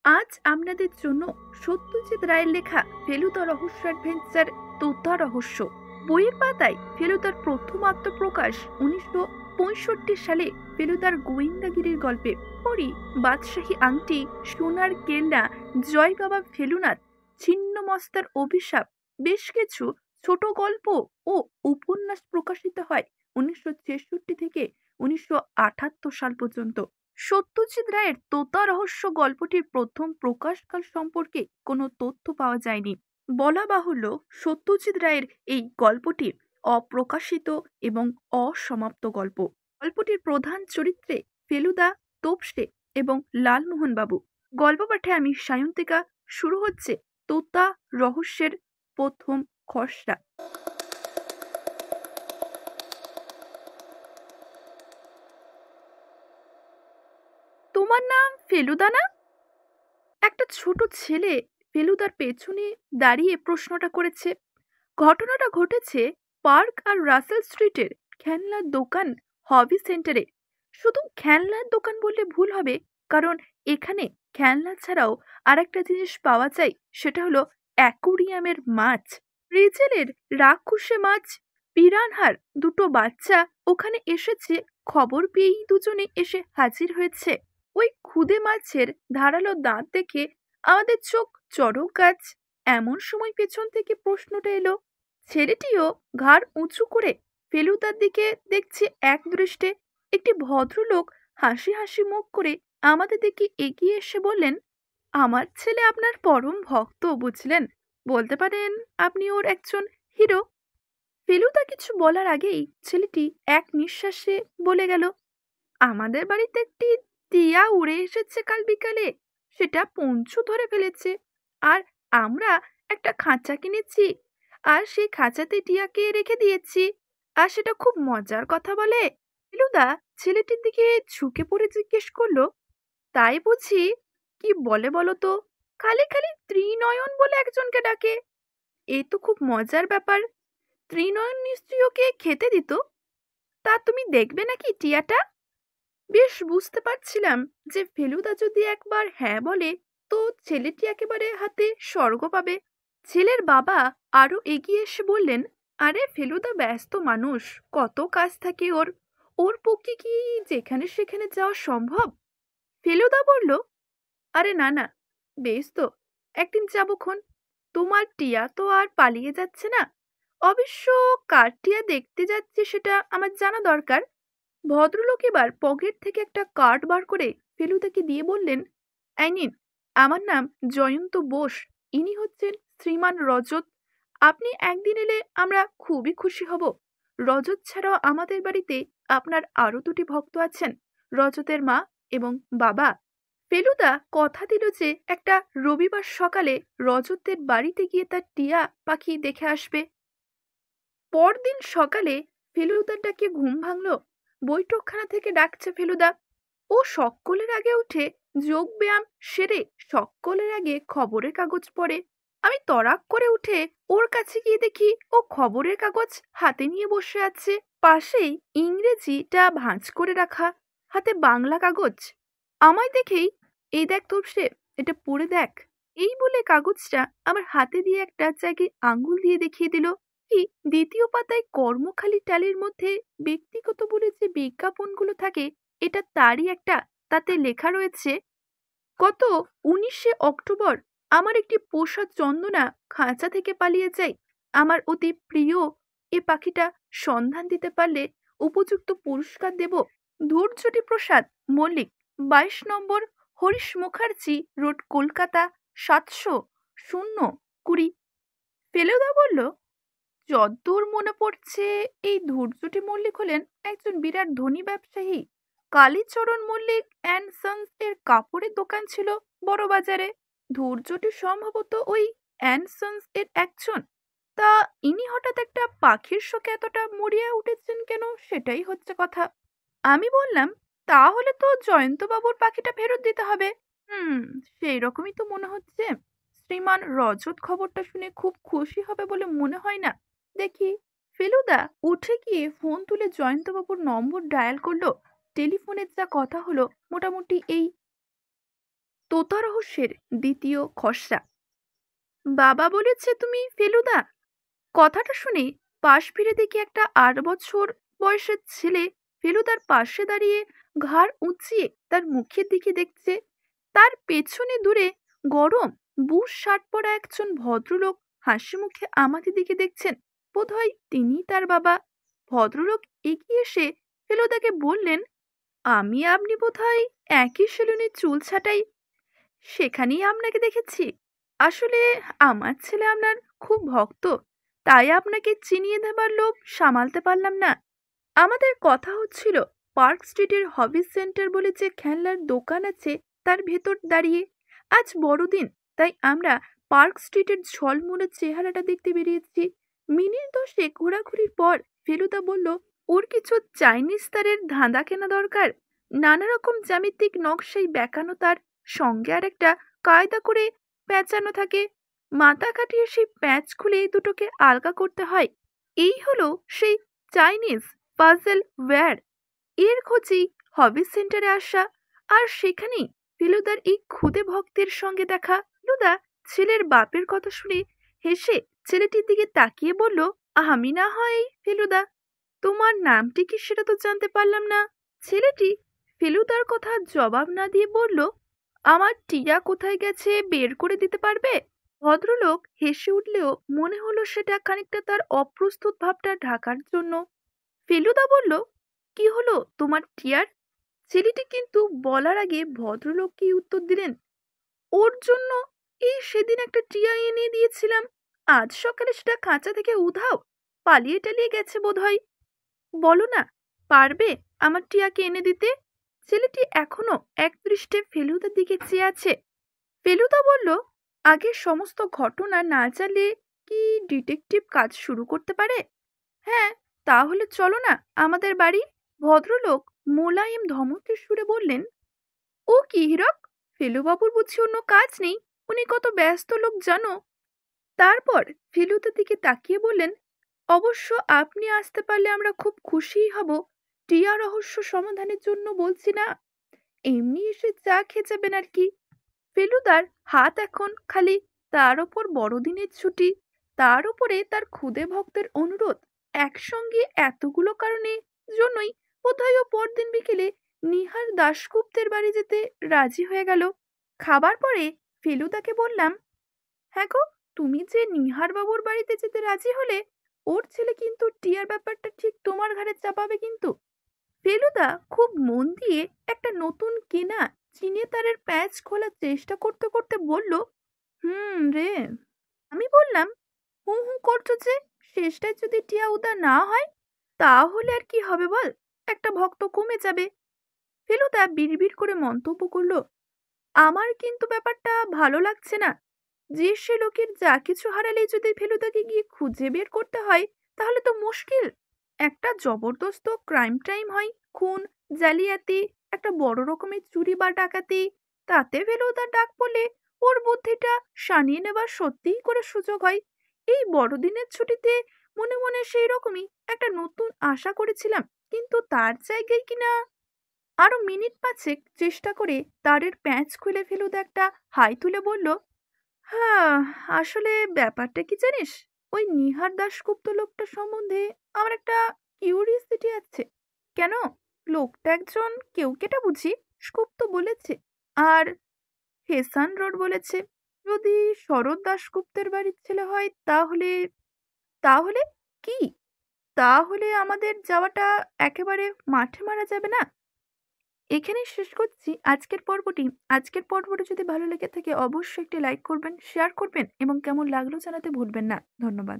আজ আপনাদের জন্য সত্যজিৎ রায়ের লেখা ফেলুদা রহস্য অ্যাডভেঞ্চার তোতা রহস্য বইয়ের পাতায় ফেলুদার প্রথম আত্মপ্রকাশ 1965 সালে ফেলুদার গোয়েন্দাগিরির গল্পে পড়ি বাদশাহী আংটি, সোনার কেল্লা, জয় বাবা ফেলুনাথ, ছিন্ন মস্তার অভিশাপ, বেশ কিছু ছোট গল্প ও উপন্যাস প্রকাশিত হয় 1966 থেকে 1978 সাল পর্যন্ত। সত্যজিৎ রায়ের তোতা রহস্য গল্পটির প্রথম প্রকাশকাল সম্পর্কে কোনো তথ্য পাওয়া যায়নি। বলা বাহুল্য, সত্যজিৎ রায়ের এই গল্পটি অপ্রকাশিত এবং অসমাপ্ত গল্প। গল্পটির প্রধান চরিত্রে ফেলুদা, তোপসে এবং লালমোহন বাবু। গল্প পাঠে আমি সায়ন্তিকা। শুরু হচ্ছে তোতা রহস্যের প্রথম খসড়া। তোমার নাম ফেলুদা না? একটা ছোট ছেলে ফেলুদার পেছনে দাঁড়িয়ে প্রশ্নটা করেছে। ঘটনাটা ঘটেছে পার্ক আর রাসেল স্ট্রিটের খেলনার দোকান হবি সেন্টারে। শুধু খেলনার দোকান বললে ভুল হবে, কারণ এখানে খেলনা ছাড়াও আর একটা জিনিস পাওয়া যায়, সেটা হলো অ্যাকোরিয়ামের মাছ। রিজেলের রাক্ষসে মাছ, পিরানহার দুটো বাচ্চা ওখানে এসেছে। খবর পেয়েই দুজনে এসে হাজির হয়েছে। ওই খুদে মাছের ধারালো দাঁত দেখে আমাদের চোখ চড়ক গাছ। এমন সময় পেছন থেকে প্রশ্নটা এলো। ছেলেটিও ঘাড় উঁচু করে ফেলুদার দিকে দেখছে এক দৃষ্টে। একটি ভদ্রলোক হাসি হাসি মুখ করে আমাদের দিকে এগিয়ে এসে বললেন, আমার ছেলে আপনার পরম ভক্ত, বুঝলেন? বলতে পারেন আপনি ওর একজন হিরো। ফেলুদা কিছু বলার আগেই ছেলেটি এক নিঃশ্বাসে বলে গেল, আমাদের বাড়িতে একটি টিয়া উড়ে এসেছে কাল বিকালে। সেটা পঞ্চু ধরে ফেলেছে। আর আমরা একটা খাঁচা কিনেছি, আর সেই খাঁচাতে টিয়াকে রেখে দিয়েছি। আর সেটা খুব মজার কথা বলে। ফেলুদা ছেলেটির দিকে ঝুঁকে পড়ে জিজ্ঞেস করলো, তাই বুঝি? কি বলে বলো তো? খালি খালি ত্রিনয়ন বলে একজনকে ডাকে। এ তো খুব মজার ব্যাপার। ত্রিনয়ন নিশ্চয়ই ওকে খেতে দিত। তা তুমি দেখবে নাকি টিয়াটা? বেশ বুঝতে পারছিলাম যে ফেলুদা যদি একবার হ্যাঁ বলে, তো ছেলেটি একেবারে হাতে স্বর্গ পাবে। ছেলের বাবা আরো এগিয়ে এসে বললেন, আরে ফেলুদা ব্যস্ত মানুষ, কত কাজ থাকে ওর। ওর পক্ষে কি যেখানে সেখানে যাওয়া সম্ভব? ফেলুদা বলল, আরে না না, বেশ তো, একদিন যাবক্ষণ। তোমার টিয়া তো আর পালিয়ে যাচ্ছে না। অবশ্য কার টিয়া দেখতে যাচ্ছে সেটা আমার জানা দরকার। ভদ্রলোক এবার পকেট থেকে একটা কার্ড বার করে ফেলুদাকে দিয়ে বললেন, এই নিন, আমার নাম জয়ন্ত বোস। ইনি হচ্ছেন শ্রীমান রজত। আপনি একদিন এলে আমরা খুবই খুশি হব। রজত ছাড়াও আমাদের বাড়িতে আপনার আরো দুটি ভক্ত আছেন, রজতের মা এবং বাবা। ফেলুদা কথা দিল যে একটা রবিবার সকালে রজতের বাড়িতে গিয়ে তার টিয়া পাখি দেখে আসবে। পরদিন সকালে ফেলুদার ডাকে ঘুম ভাঙল। বৈঠকখানা থেকে ডাকছে ফেলুদা। ও সকলের আগে উঠে যোগ ব্যায়াম সেরে সকলের আগে খবরের কাগজ পড়ে। আমি তড়াক করে উঠে ওর কাছে গিয়ে দেখি ও খবরের কাগজ হাতে নিয়ে বসে আছে। পাশেই ইংরেজিটা ভাঁজ করে রাখা, হাতে বাংলা কাগজ। আমায় দেখেই, এই দেখ তোপসে, এটা পড়ে দেখ। এই বলে কাগজটা আমার হাতে দিয়ে একটা জায়গায় আঙ্গুল দিয়ে দেখিয়ে দিল। কি, দ্বিতীয় পাতায় কর্মখালি টালির মধ্যে ব্যক্তিগত বলে যে বিজ্ঞাপনগুলো থাকে, এটা তারই একটা। তাতে লেখা রয়েছে, গত 19শে অক্টোবর আমার একটি পোষা চন্দনা খাঁচা থেকে পালিয়ে যায়। আমার অতি প্রিয় এ পাখিটা সন্ধান দিতে পারলে উপযুক্ত পুরস্কার দেব। ধূর্যটি প্রসাদ মল্লিক, 22 নম্বর হরিশ মুখার্জি রোড, কলকাতা 700-20। ফেলুদা বলল, যদ্দূর মনে পড়ছে এই ধূর্যটি মল্লিক হলেন একজন বিরাট ধনী ব্যবসায়ী। কালীচরণ মল্লিক অ্যান্ড সন্স এর কাপড়ের দোকান ছিল বড় বাজারে। ধূর্যটি সম্ভবত ওই অ্যান্ড সন্স এর একজন। তা ইনি হঠাৎ একটা পাখির শোকে এতটা মরিয়া উঠেছেন কেন, সেটাই হচ্ছে কথা। আমি বললাম, তাহলে তো জয়ন্তবাবুর পাখিটা ফেরত দিতে হবে। সেই রকমই তো মনে হচ্ছে। শ্রীমান রজত খবরটা শুনে খুব খুশি হবে বলে মনে হয় না। দেখি। ফেলুদা উঠে গিয়ে ফোন তুলে জয়ন্তবাবুর নম্বর ডায়াল করলো। টেলিফোনের যা কথা হলো মোটামুটি এই, তোতা রহস্যের দ্বিতীয় খসড়া। বাবা বলেছে তুমি ফেলুদা। কথাটা শুনে পাশ ফিরে দেখি একটা ৮ বছর বয়সের ছেলে ফেলুদার পাশে দাঁড়িয়ে ঘাড় উঁচিয়ে তার মুখের দিকে দেখছে। তার পেছনে দূরে গরম বুশ শার্ট পরা একজন ভদ্রলোক হাসি মুখে আমাদের দিকে দেখছেন। বোধহয় তিনি তার বাবা। ভদ্রলোক এগিয়ে এসে ফেলুদাকে বললেন, আমি আপনি বোধহয় একই সেলুনে চুল ছাটাই, সেখানেই আপনাকে দেখেছি। আসলে আমার ছেলে আপনার খুব ভক্ত, তাই আপনাকে চিনিয়ে দেবার লোভ সামালতে পারলাম না। আমাদের কথা হচ্ছিল পার্ক স্ট্রিটের হবি সেন্টার বলে যে খেলনার দোকান আছে তার ভেতর দাঁড়িয়ে। আজ বড়দিন, তাই আমরা পার্ক স্ট্রিটের ঝলমলে চেহারাটা দেখতে বেরিয়েছি। মিনিট 10 ঘোরাঘুরির পর ফেলুদা বলল, ওর কিছু চাইনিজ তারের ধাঁধা কেনা দরকার। নানা রকম জ্যামিতিক নকশাই বেঁকানো, তার সঙ্গে আর একটা কায়দা করে প্যাঁচানো থাকে। মাথা কাটিয়ে সেই প্যাঁচ খুলে দুটোকে আলগা করতে হয়। এই হলো সেই চাইনিজ পাজল ওয়্যার। এর খোঁজেই হবি সেন্টারে আসা, আর সেখানেই ফেলুদার এই ক্ষুদে ভক্তের সঙ্গে দেখা। ফেলুদা ছেলের বাপের কথা শুনে হেসে ছেলেটির দিকে তাকিয়ে বলল, আমি না হয় ফেলুদা, তোমার নামটি কি সেটা তো জানতে পারলাম না। ছেলেটি ফেলুদার কথা জবাব না দিয়ে বলল, আমার টিয়া কোথায় গেছে বের করে দিতে পারবে? ভদ্রলোক হেসে উঠলেও মনে হলো সেটা খানিকটা তার অপ্রস্তুত ভাবটা ঢাকার জন্য। ফেলুদা বলল, কি হলো তোমার টিয়ার? ছেলেটি কিন্তু বলার আগে ভদ্রলোক কি উত্তর দিলেন, ওর জন্য এই সেদিন একটা টিয়া এনে দিয়েছিলাম, আজ সকালে সেটা খাঁচা থেকে উধাও, পালিয়ে টালিয়ে গেছে বোধহয়। বলো না, পারবে আমার টিয়াকে এনে দিতে? ছেলেটি এখনো একদৃষ্টে ফেলুদার দিকে চেয়ে আছে। ফেলুদা বলল, আগে সমস্ত ঘটনা না জানলে কি ডিটেকটিভ কাজ শুরু করতে পারে? হ্যাঁ, তাহলে চলো না আমাদের বাড়ি। ভদ্রলোক মোলায়েম ধমকের সুরে বললেন, ও কি হীরক, ফেলুবাবুর বুঝি অন্য কাজ নেই? উনি কত ব্যস্ত লোক জানো। তারপর ফেলুদার দিকে তাকিয়ে বললেন, অবশ্য আপনি আসতে পারলে আমরা খুব খুশিই হব। টিয়া রহস্য সমাধানের জন্য বলছি না, এমনি এসে চা খেয়ে যাবেন আর কি। ফেলুদার হাত এখন খালি, তার ওপর বড়দিনের ছুটি, তার উপরে তার ক্ষুদে ভক্তের অনুরোধ, একসঙ্গে এতগুলো কারণে জন্যই বোধহয় ও পরদিন বিকেলে নিহার দাশগুপ্তের বাড়ি যেতে রাজি হয়ে গেল। খাবার পরে ফেলুদাকে বললাম, হ্যাঁ গো, তুমি যে নিহার বাবুর বাড়িতে যেতে রাজি হলে, ওর ছেলে কিন্তু টিয়ার ব্যাপারটা ঠিক তোমার ঘাড়ে চাপাবে কিন্তু। ফেলুদা খুব মন দিয়ে একটা নতুন কেনা চীনে তারের প্যাচ খোলার চেষ্টা করতে করতে বলল, রে। আমি বললাম, হু হু করছো যে, শেষটায় যদি টিয়া উদা না হয় তাহলে আর কি হবে বল, একটা ভক্ত কমে যাবে। ফেলুদা বিড়বিড় করে মন্তব্য করলো, আমার কিন্তু ব্যাপারটা ভালো লাগছে না। যে সে লোকের যা কিছু হারালেই যদি ফেলুদাকে গিয়ে খুঁজে বের করতে হয়, তাহলে তো মুশকিল। একটা জবরদস্ত ক্রাইম টাইম হয়, খুন, জালিয়াতি, একটা বড় রকমের চুরি বা ডাকাতি, তাতে ফেলুদার ডাক পড়লে ওর বুদ্ধিটা সানিয়ে নেবার সত্যিই করে সুযোগ হয়। এই বড়দিনের ছুটিতে মনে মনে সেই রকমই একটা নতুন আশা করেছিলাম, কিন্তু তার জায়গায় কিনা। আরো মিনিট ৫ চেষ্টা করে তারের প্যাঁচ খুলে ফেলুদা একটা হাই তুলে বলল, হ্যাঁ, আসলে ব্যাপারটা কি জানিস, ওই নিহার দাশগুপ্ত লোকটা সম্বন্ধে আমার একটা কিউরিয়াসিটি আছে। কেন? লোকটা একজন কেউকেটা বুঝি, গুপ্ত বলেছে, আর হেসান রোড বলেছে। যদি শরৎ দাশগুপ্তের বাড়ির ছেলে হয় তাহলে। তাহলে কি? তাহলে আমাদের যাওয়াটা একেবারে মাঠে মারা যাবে না? এখানেই শেষ করছি আজকের পর্বটি। আজকের পর্বটি যদি ভালো লেগে থাকে অবশ্যই একটি লাইক করবেন, শেয়ার করবেন এবং কেমন লাগলো জানাতে ভুলবেন না। ধন্যবাদ।